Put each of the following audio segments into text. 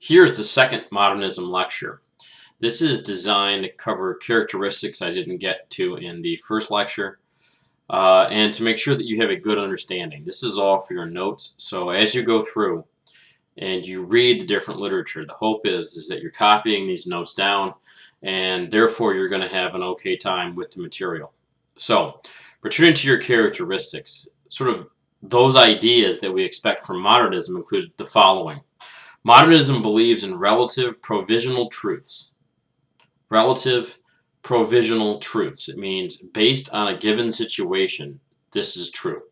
Here's the second Modernism lecture. This is designed to cover characteristics I didn't get to in the first lecture and to make sure that you have a good understanding. This is all for your notes, so as you go through and you read the different literature, the hope is that you're copying these notes down and therefore you're going to have an okay time with the material. So, returning to your characteristics, sort of those ideas that we expect from modernism include the following. Modernism believes in relative provisional truths. Relative provisional truths. It means based on a given situation, this is true.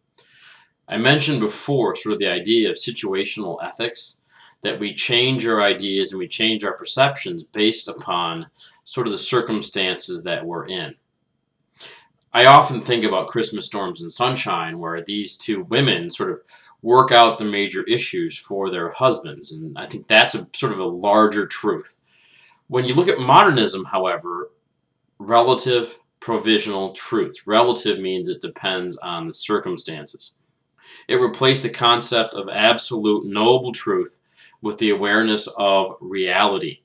I mentioned before sort of the idea of situational ethics, that we change our ideas and we change our perceptions based upon sort of the circumstances that we're in. I often think about Christmas Storms and Sunshine, where these two women sort of work out the major issues for their husbands, and I think that's a sort of a larger truth. When you look at modernism, however, relative provisional truths. Relative means it depends on the circumstances. It replaced the concept of absolute knowable truth with the awareness of reality.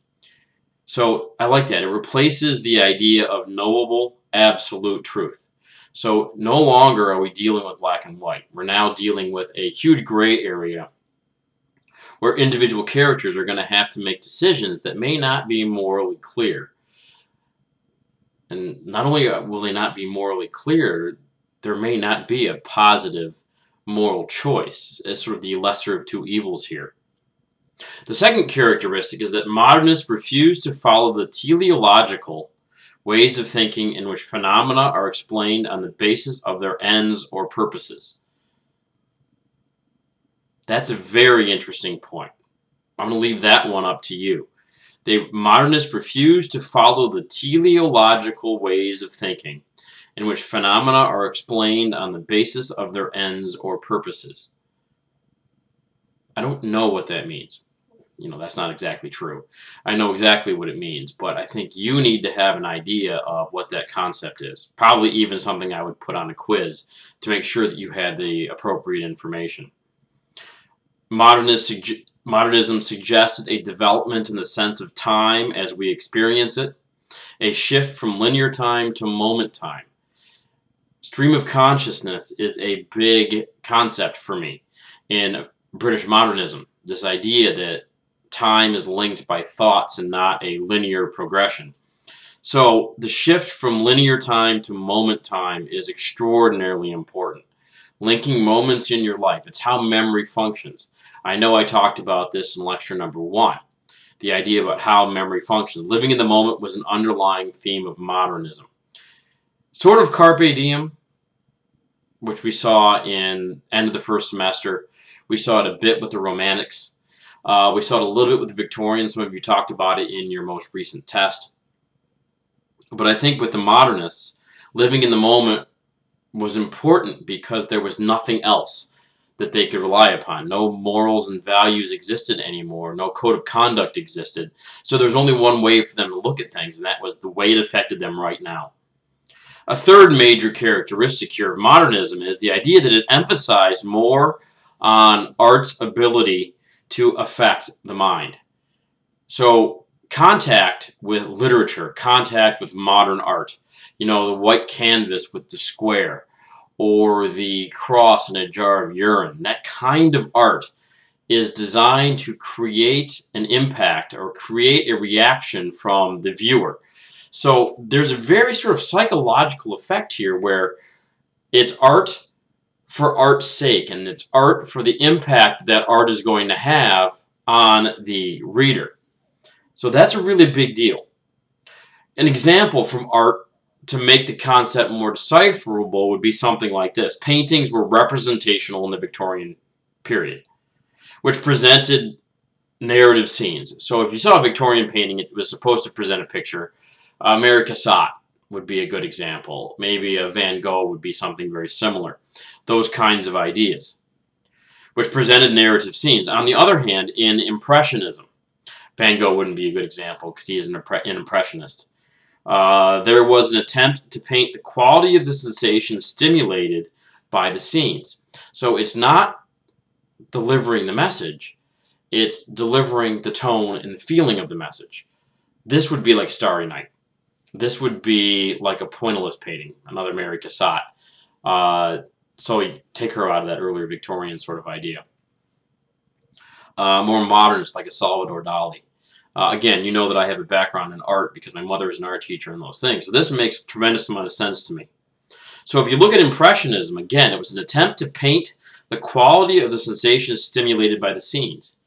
So I like that. It replaces the idea of knowable absolute truth. So no longer are we dealing with black and white. We're now dealing with a huge gray area where individual characters are going to have to make decisions that may not be morally clear. And not only will they not be morally clear, there may not be a positive moral choice as sort of the lesser of two evils here. The second characteristic is that modernists refuse to follow the teleological ways of thinking in which phenomena are explained on the basis of their ends or purposes. That's a very interesting point. I'm going to leave that one up to you. Modernists refuse to follow the teleological ways of thinking in which phenomena are explained on the basis of their ends or purposes. I don't know what that means. That's not exactly true. I know exactly what it means, but I think you need to have an idea of what that concept is. Probably even something I would put on a quiz to make sure that you had the appropriate information. Modernism suggested a development in the sense of time as we experience it, a shift from linear time to moment time. Stream of consciousness is a big concept for me in British modernism. This idea that time is linked by thoughts and not a linear progression. So the shift from linear time to moment time is extraordinarily important. Linking moments in your life, it's how memory functions. I know I talked about this in lecture number 1. The idea about how memory functions. Living in the moment was an underlying theme of modernism. Sort of carpe diem, which we saw in end of the first semester. We saw it a bit with the Romantics. We saw it a little bit with the Victorians. Some of you talked about it in your most recent test. But I think with the modernists, living in the moment was important because there was nothing else that they could rely upon. No morals and values existed anymore. No code of conduct existed. So there was only one way for them to look at things, and that was the way it affected them right now. A third major characteristic here of modernism is the idea that it emphasized more on art's ability to affect the mind. So contact with literature, contact with modern art, the white canvas with the square, or the cross in a jar of urine, that kind of art is designed to create an impact or create a reaction from the viewer. So there's a very sort of psychological effect here where it's art for art's sake, and it's art for the impact that art is going to have on the reader. So that's a really big deal. An example from art to make the concept more decipherable would be something like this. Paintings were representational in the Victorian period, which presented narrative scenes. So if you saw a Victorian painting, it was supposed to present a picture. Mary Cassatt would be a good example. Maybe a Van Gogh would be something very similar. Those kinds of ideas, which presented narrative scenes. On the other hand, in Impressionism, Van Gogh wouldn't be a good example because he is an Impressionist. There was an attempt to paint the quality of the sensation stimulated by the scenes. So it's not delivering the message. It's delivering the tone and the feeling of the message. This would be like Starry Night. This would be like a pointillist painting, another Mary Cassatt. So you take her out of that earlier Victorian sort of idea. More modernist, like a Salvador Dali. Again, you know that I have a background in art because my mother is an art teacher and those things. So this makes a tremendous amount of sense to me. So if you look at Impressionism, again, it was an attempt to paint the quality of the sensations stimulated by the scenes.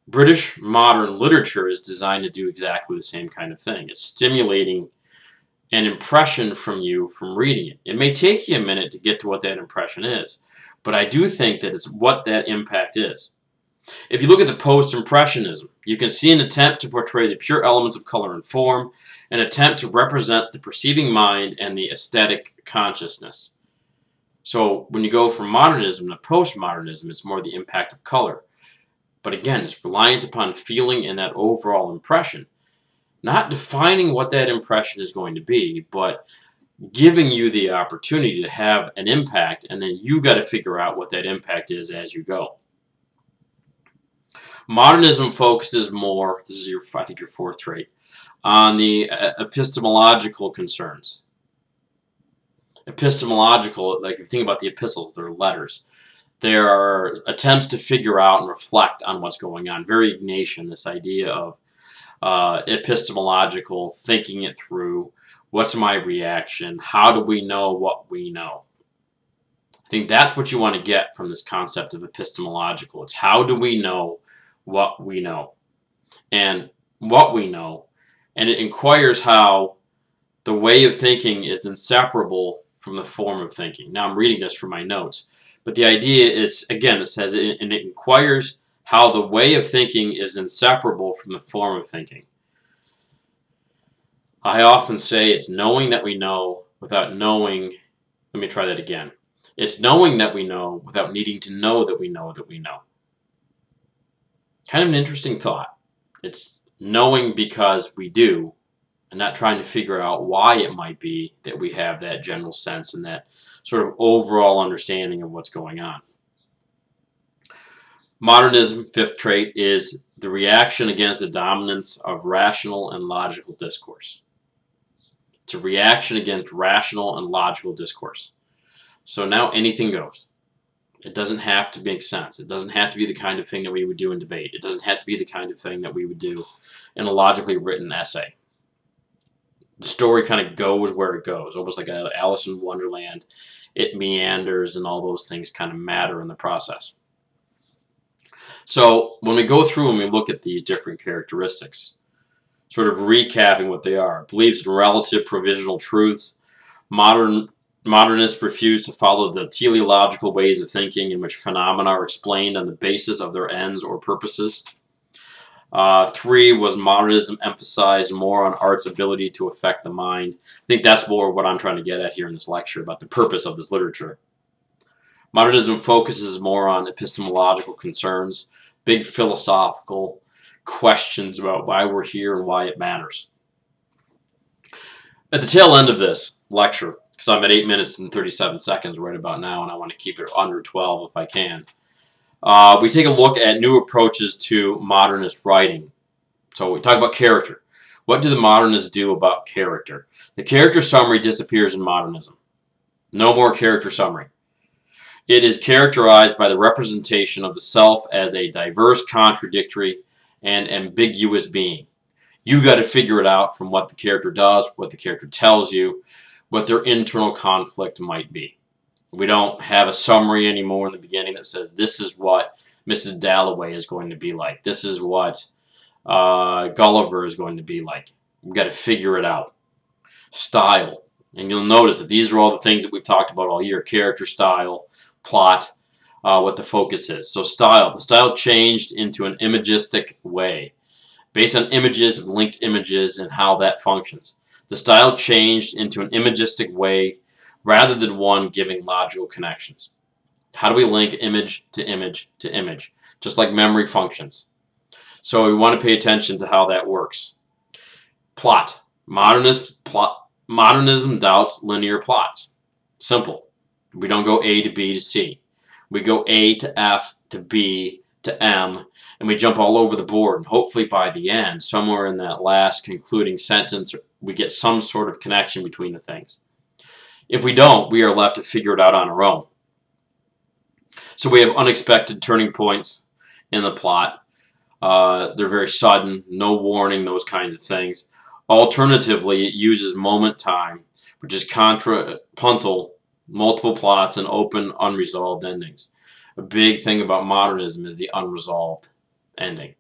British modern literature is designed to do exactly the same kind of thing. It's stimulating an impression from you from reading it. It may take you a minute to get to what that impression is, but I do think that it's what that impact is. If you look at the post-impressionism, you can see an attempt to portray the pure elements of color and form, an attempt to represent the perceiving mind and the aesthetic consciousness. So when you go from modernism to postmodernism, it's more the impact of color. But again, it's reliant upon feeling and that overall impression. Not defining what that impression is going to be, but giving you the opportunity to have an impact, and then you got to figure out what that impact is as you go. Modernism focuses more, this is your, I think, your fourth trait, on the epistemological concerns. Epistemological, like if you think about the epistles, they're letters. There are attempts to figure out and reflect on what's going on. Very Ignatian, this idea of epistemological, thinking it through. What's my reaction? How do we know what we know? I think that's what you want to get from this concept of epistemological. It's how do we know what we know? And what we know. And it inquires how the way of thinking is inseparable from the form of thinking. Now I'm reading this from my notes. But the idea is, again, it says, and it inquires how the way of thinking is inseparable from the form of thinking. I often say it's knowing that we know without knowing. Let me try that again. It's knowing that we know without needing to know that we know that we know. Kind of an interesting thought. It's knowing because we do, and not trying to figure out why it might be that we have that general sense and that sort of overall understanding of what's going on. Modernism, fifth trait, is the reaction against the dominance of rational and logical discourse. It's a reaction against rational and logical discourse. So now anything goes. It doesn't have to make sense. It doesn't have to be the kind of thing that we would do in debate. It doesn't have to be the kind of thing that we would do in a logically written essay. The story kind of goes where it goes, almost like Alice in Wonderland. It meanders, and all those things kind of matter in the process. So when we go through and we look at these different characteristics, sort of recapping what they are, it believes in relative provisional truths. Modernists refuse to follow the teleological ways of thinking in which phenomena are explained on the basis of their ends or purposes. 3 was modernism emphasized more on art's ability to affect the mind. I think that's more what I'm trying to get at here in this lecture about the purpose of this literature. Modernism focuses more on epistemological concerns, big philosophical questions about why we're here and why it matters. At the tail end of this lecture, because I'm at 8 minutes and 37 seconds right about now, and I want to keep it under 12 if I can, we take a look at new approaches to modernist writing. So we talk about character. What do the modernists do about character? The character summary disappears in modernism. No more character summary. It is characterized by the representation of the self as a diverse, contradictory, and ambiguous being. You got to figure it out from what the character does, what the character tells you, what their internal conflict might be. We don't have a summary anymore in the beginning that says this is what Mrs. Dalloway is going to be like. This is what Gulliver is going to be like. We've got to figure it out. Style. And you'll notice that these are all the things that we've talked about all year. Character, style, plot, what the focus is. So style. The style changed into an imagistic way, based on images and linked images and how that functions. The style changed into an imagistic way rather than one giving logical connections. How do we link image to image to image? Just like memory functions. So we want to pay attention to how that works. Plot. Modernism doubts linear plots. Simple. We don't go A to B to C. We go A to F to B to M, and we jump all over the board, and hopefully by the end, somewhere in that last concluding sentence, we get some sort of connection between the things. If we don't, we are left to figure it out on our own. So we have unexpected turning points in the plot. They're very sudden, no warning, those kinds of things. Alternatively, it uses moment time, which is contrapuntal, multiple plots, and open, unresolved endings. A big thing about modernism is the unresolved ending.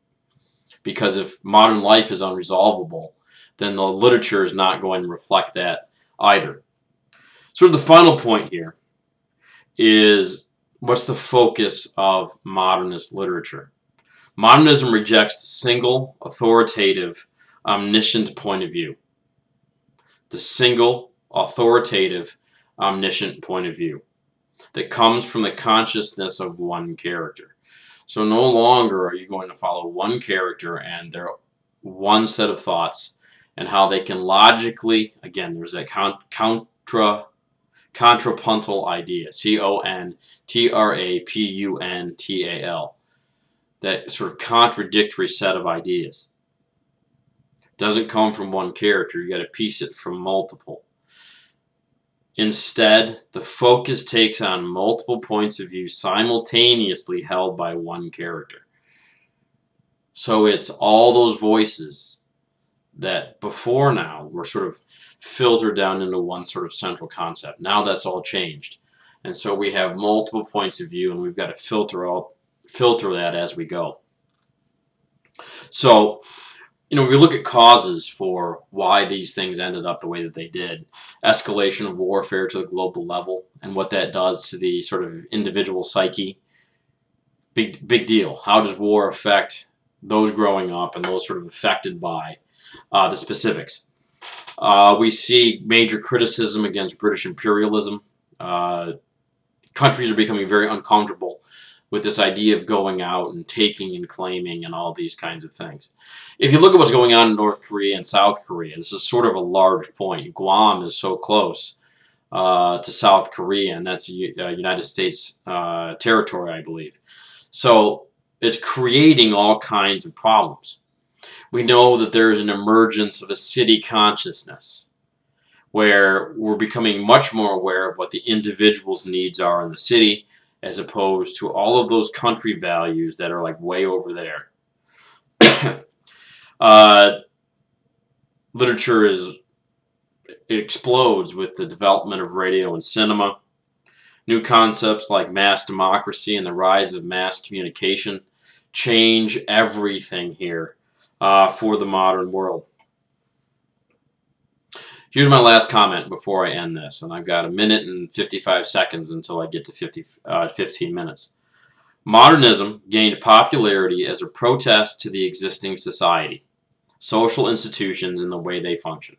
Because if modern life is unresolvable, then the literature is not going to reflect that either. Sort of the final point here is, what's the focus of modernist literature? Modernism rejects the single, authoritative, omniscient point of view. The single, authoritative, omniscient point of view that comes from the consciousness of one character. So no longer are you going to follow one character and their one set of thoughts and how they can logically, again, there's that contrapuntal idea, C-O-N-T-R-A-P-U-N-T-A-L, that sort of contradictory set of ideas. Doesn't come from one character, you got to piece it from multiple. Instead, the focus takes on multiple points of view simultaneously held by one character. So it's all those voices that before now were sort of filtered down into one sort of central concept. Now that's all changed. And so we have multiple points of view, and we've got to filter that as we go. So, we look at causes for why these things ended up the way that they did. Escalation of warfare to the global level and what that does to the sort of individual psyche. Big deal. How does war affect those growing up and those sort of affected by the specifics? We see major criticism against British imperialism. Countries are becoming very uncomfortable with this idea of going out and taking and claiming and all these kinds of things. If you look at what's going on in North Korea and South Korea, this is sort of a large point. Guam is so close to South Korea, and that's United States territory, I believe. So it's creating all kinds of problems. We know that there is an emergence of a city consciousness where we're becoming much more aware of what the individual's needs are in the city, as opposed to all of those country values that are like way over there. Literature it explodes with the development of radio and cinema. New concepts like mass democracy and the rise of mass communication change everything here for the modern world. Here's my last comment before I end this, and I've got 1 minute and 55 seconds until I get to 15 minutes. Modernism gained popularity as a protest to the existing society, social institutions, and the way they function.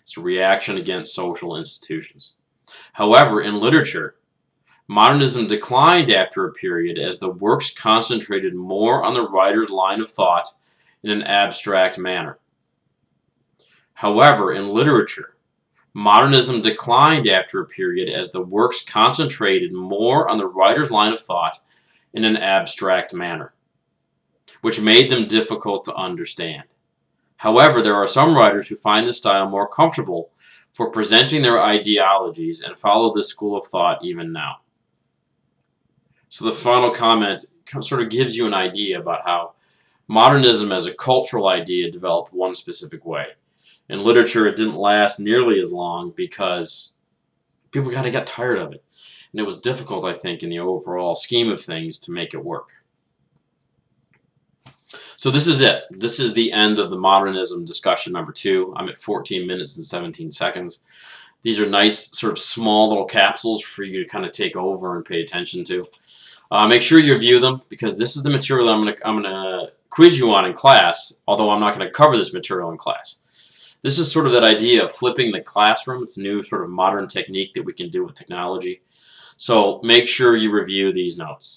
It's a reaction against social institutions. However, in literature, modernism declined after a period as the works concentrated more on the writer's line of thought in an abstract manner. However, in literature, modernism declined after a period as the works concentrated more on the writer's line of thought in an abstract manner, which made them difficult to understand. However, there are some writers who find this style more comfortable for presenting their ideologies and follow this school of thought even now. So the final comment sort of gives you an idea about how modernism as a cultural idea developed one specific way. In literature, it didn't last nearly as long because people kind of got tired of it. And it was difficult, I think, in the overall scheme of things to make it work. So this is it. This is the end of the modernism discussion number 2. I'm at 14 minutes and 17 seconds. These are nice sort of small little capsules for you to kind of take over and pay attention to. Make sure you review them, because this is the material I'm gonna quiz you on in class, although I'm not going to cover this material in class. This is sort of that idea of flipping the classroom. It's a new sort of modern technique that we can do with technology. So make sure you review these notes.